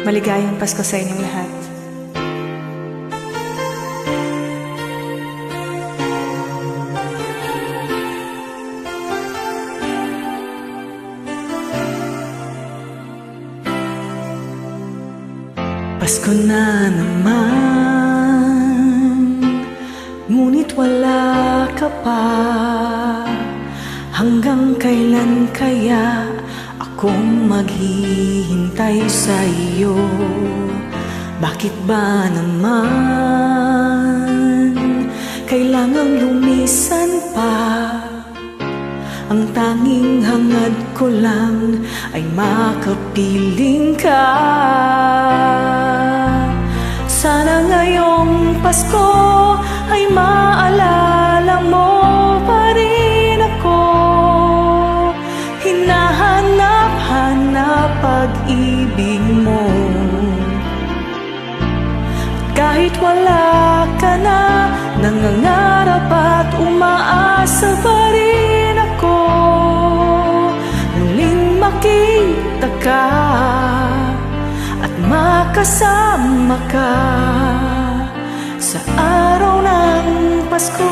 Maligayang Pasko sa inyong lahat. Pasko na naman, ngunit wala ka pa. Hanggang kailan kaya akong maghihintay sa iyo? Bakit ba naman kailangang lumisan pa? Ang tanging hangad ko lang ay makapiling ka. Sana ngayong Pasko ay maalala mo pa rin ako. Hinahanap-hanap pag-ibig mo. Kahit wala ka na, nangangarap at umaasa pa rin ako. Muling makita ka at makasama ka sa araw ng Pasko.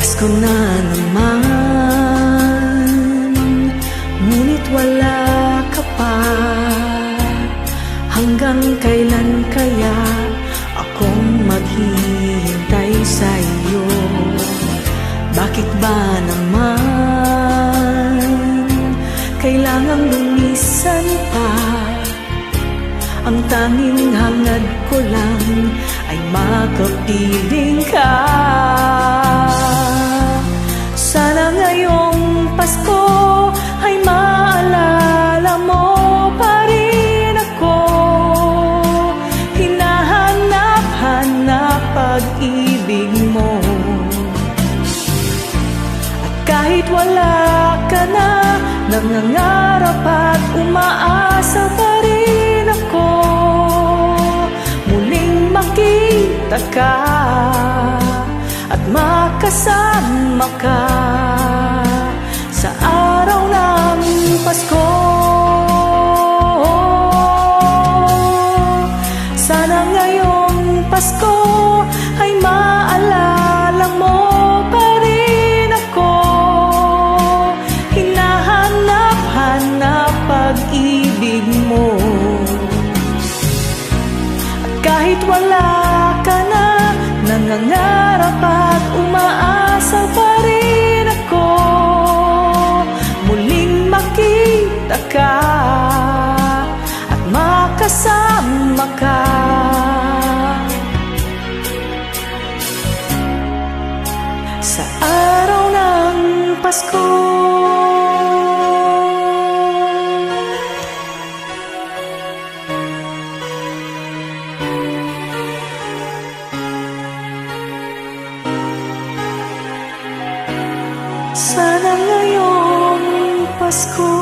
Pasko na naman, ngunit wala ka pa. Hanggang kailan kaya akong maghihintay sa iyo? Bakit ba naman kailangang lumisan pa? Ang tanging hangad ko lang ay makapiling ka. Sana ngayong Pasko ay maalala mo pa rin ako. Hinahanap-hanap pag-ibig mo. At kahit wala ka na, nangangarap at umaasa pa rin ako. Muling makita ka at makasama ka sa araw ng Pasko. Sana ngayong Pasko ay maalala mo pa rin ako. Hinahanap-hanap pag-ibig mo. At kahit wala ka na, nangangarap at umaasa pa rin ako. Muling makita ka at makasama ka sa araw ng Pasko. Sana ngayong Pasko